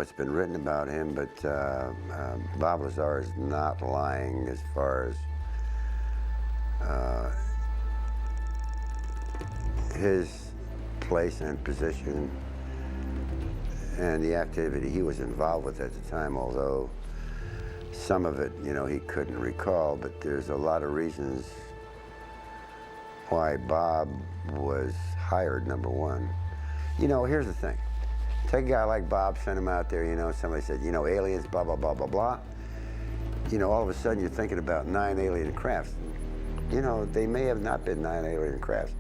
what's been written about him, but Bob Lazar is not lying as far as his place and position and the activity he was involved with at the time, although some of it, you know, he couldn't recall, but there's a lot of reasons why Bob was hired, number one. You know, here's the thing. Take a guy like Bob, send him out there, you know, somebody said, you know, aliens, blah, blah, blah, blah, blah. You know, all of a sudden you're thinking about 9 alien crafts. You know, they may have not been 9 alien crafts.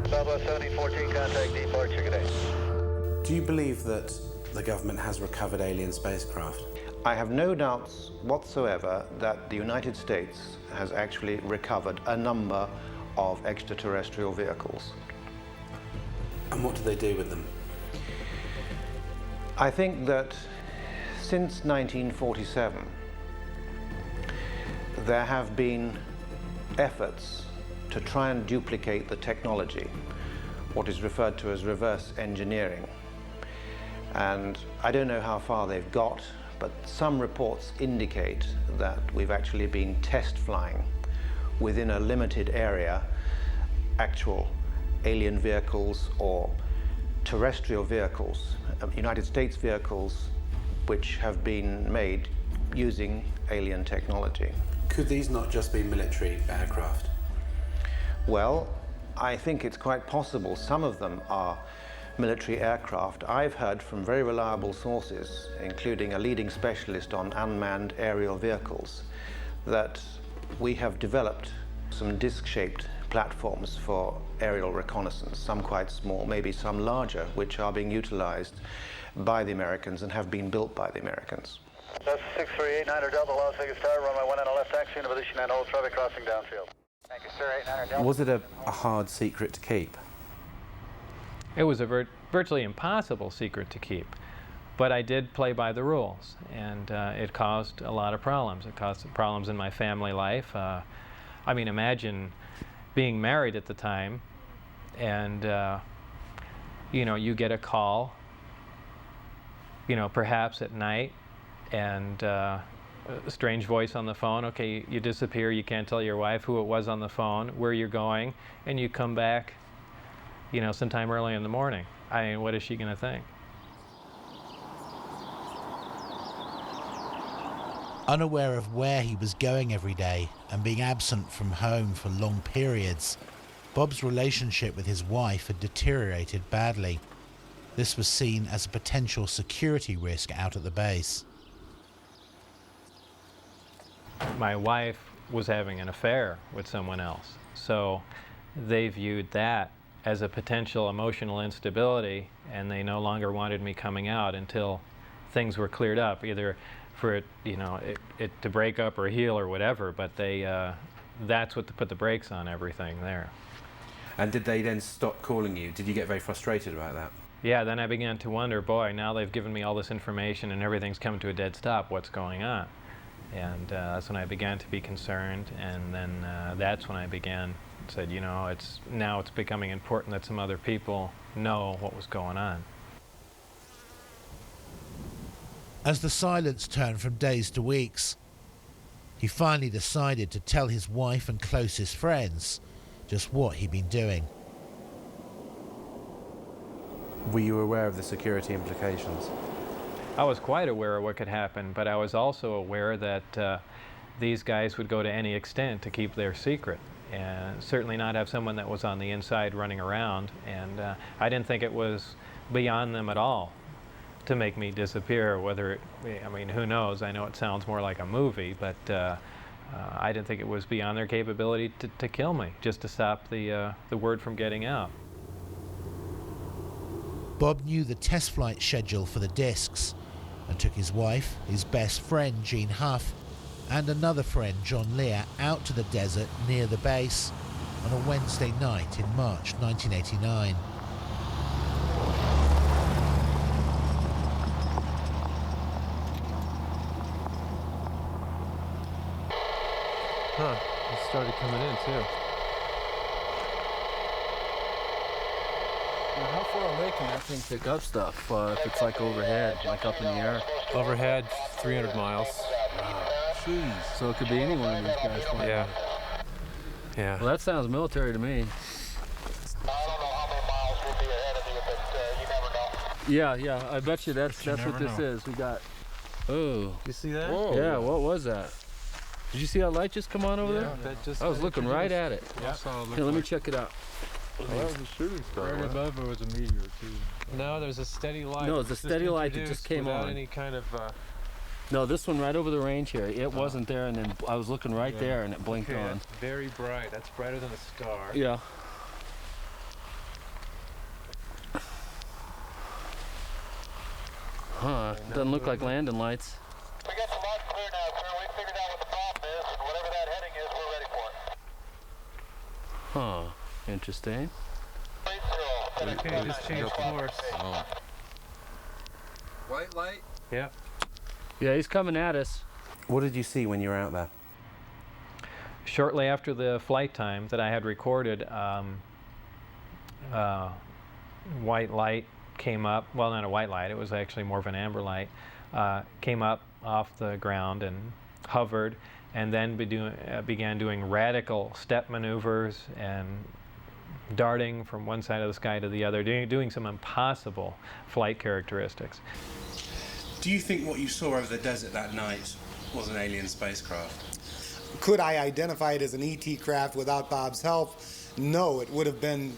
Bravo 1714, contact departure, good day. Do you believe that the government has recovered alien spacecraft? I have no doubts whatsoever that the United States has actually recovered a number of extraterrestrial vehicles. And what do they do with them? I think that since 1947, there have been efforts to try and duplicate the technology, what is referred to as reverse engineering. And I don't know how far they've got, but some reports indicate that we've actually been test flying within a limited area actual alien vehicles or terrestrial vehicles, United States vehicles which have been made using alien technology. Could these not just be military aircraft? Well, I think it's quite possible some of them are military aircraft. I've heard from very reliable sources, including a leading specialist on unmanned aerial vehicles, that we have developed some disc-shaped platforms for aerial reconnaissance, some quite small, maybe some larger, which are being utilized by the Americans and have been built by the Americans. That's 6389 Delta, Las Vegas Tower, runway 19 left taxi, into position and hold traffic crossing downfield. Thank you, sir, 89 Delta. Was it a hard secret to keep? It was a virtually impossible secret to keep, but I did play by the rules, and it caused a lot of problems. It caused problems in my family life. I mean, imagine being married at the time, and you know, you get a call, you know, perhaps at night, and a strange voice on the phone. Okay, you disappear, you can't tell your wife who it was on the phone, where you're going, and you come back, you know, sometime early in the morning. I mean, what is she going to think? Unaware of where he was going every day and being absent from home for long periods, Bob's relationship with his wife had deteriorated badly. This was seen as a potential security risk out at the base. My wife was having an affair with someone else, so they viewed that as a potential emotional instability, and they no longer wanted me coming out until things were cleared up, either for it, you know, it to break up or heal or whatever, but they, that's what put the brakes on everything there. And did they then stop calling you? Did you get very frustrated about that? Yeah, then I began to wonder, boy, now they've given me all this information and everything's come to a dead stop, what's going on? And that's when I began to be concerned, and then that's when I said, you know, now it's becoming important that some other people know what was going on. As the silence turned from days to weeks, he finally decided to tell his wife and closest friends just what he'd been doing. Were you aware of the security implications? I was quite aware of what could happen, but I was also aware that these guys would go to any extent to keep their secret, and certainly not have someone that was on the inside running around. And I didn't think it was beyond them at all to make me disappear, whether I mean, who knows? I know it sounds more like a movie, but I didn't think it was beyond their capability to kill me, just to stop the word from getting out. Bob knew the test flight schedule for the discs and took his wife, his best friend Jean Huff, and another friend John Lear out to the desert near the base on a Wednesday night in March 1989. Huh, it started coming in too. How far away can that thing pick up stuff if it's like overhead, like up in the air? Overhead, 300 miles. Jeez. So it could be any one of these guys flying. Yeah. Yeah. Well, that sounds military to me. I don't know how many miles will be ahead of you, but you never know. Yeah, I bet you that's what this is. We got. Oh. You see that? Whoa. Yeah, what was that? Did you see that light just come on over there? That just I was looking right at it. Yeah. Here, let me check it out. Well, that was a shooting star. Right above it was a meteor too. No, there's a steady light. No, it's a steady light that just came without on. any kind of. No, this one right over the range here. It wasn't there, and then I was looking right there, and it blinked on. That's very bright. That's brighter than a star. Yeah. Huh? Doesn't look like landing lights. We got the light clear now, sir. We figured out what the problem is, and whatever that heading is, we're ready for it. Huh? Interesting. 30. Okay, just change course. Oh. White light? Yeah. Yeah, he's coming at us. What did you see when you were out there? Shortly after the flight time that I had recorded, white light came up. Well, not a white light, it was actually more of an amber light. Came up off the ground and hovered, and then began doing radical step maneuvers and darting from one side of the sky to the other, doing some impossible flight characteristics. Do you think what you saw over the desert that night was an alien spacecraft? Could I identify it as an ET craft without Bob's help? No, it would have been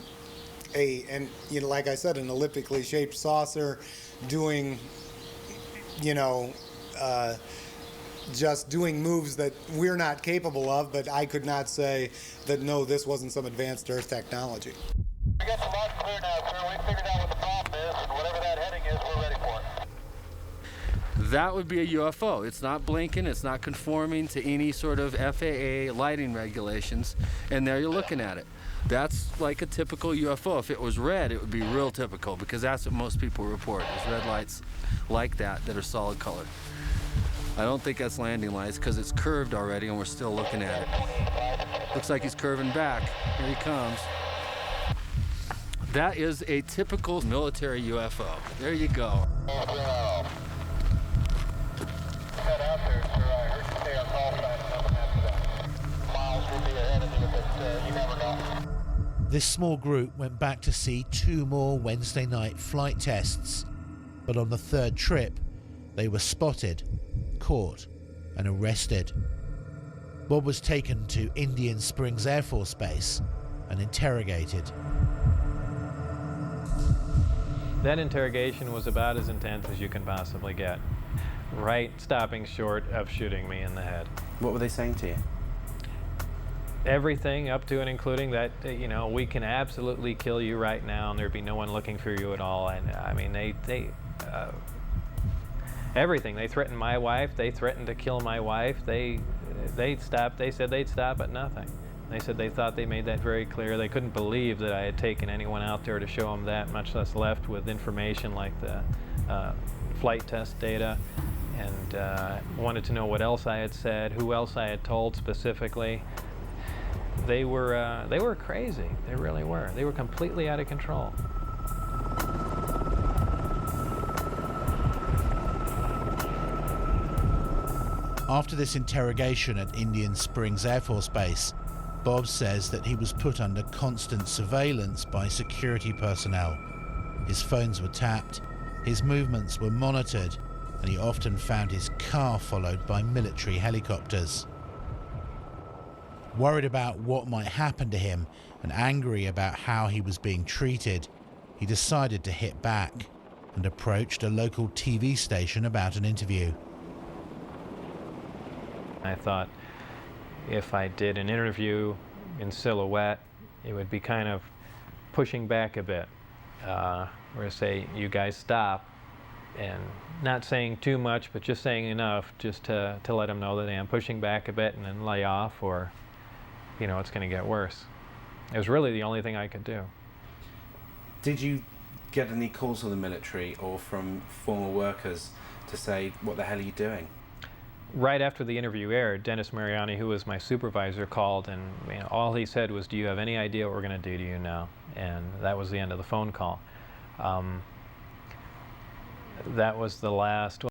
like I said, an elliptically shaped saucer doing, just doing moves that we're not capable of, but I could not say that, no, this wasn't some advanced Earth technology. We got the light clear now, sir. We figured out what the problem is, and whatever that heading is, we're ready for it. That would be a UFO. It's not blinking, it's not conforming to any sort of FAA lighting regulations, and there you're looking at it. That's like a typical UFO. If it was red, it would be real typical, because that's what most people report, is red lights like that are solid colored. I don't think that's landing lights, because it's curved already and we're still looking at it. Looks like he's curving back. Here he comes. That is a typical military UFO. There you go. Head out there, sir. I heard you say our call sign and nothing after that. Miles will be ahead of you, but you never know. This small group went back to see 2 more Wednesday night flight tests, but on the 3rd trip, they were spotted, caught, and arrested. Bob was taken to Indian Springs Air Force Base and interrogated. That interrogation was about as intense as you can possibly get, right stopping short of shooting me in the head. What were they saying to you? Everything up to and including that, we can absolutely kill you right now and there'd be no one looking for you at all. And I mean, everything. They threatened my wife, they threatened to kill my wife, they said they'd stop at nothing. They said they thought they made that very clear. They couldn't believe that I had taken anyone out there to show them that, much less left with information like the flight test data, and wanted to know what else I had said, who else I had told specifically. They were crazy. They really were. They were completely out of control. After this interrogation at Indian Springs Air Force Base, Bob says that he was put under constant surveillance by security personnel. His phones were tapped, his movements were monitored, and he often found his car followed by military helicopters. Worried about what might happen to him and angry about how he was being treated, he decided to hit back and approached a local TV station about an interview. I thought if I did an interview in silhouette, it would be kind of pushing back a bit, where say, you guys stop, and not saying too much, but just saying enough just to let them know that I'm pushing back a bit and then lay off, or it's going to get worse. It was really the only thing I could do. Did you get any calls from the military or from former workers to say, what the hell are you doing? right after the interview aired, Dennis Mariani, who was my supervisor, called, and all he said was, "Do you have any idea what we're going to do to you now?" And that was the end of the phone call. That was the last.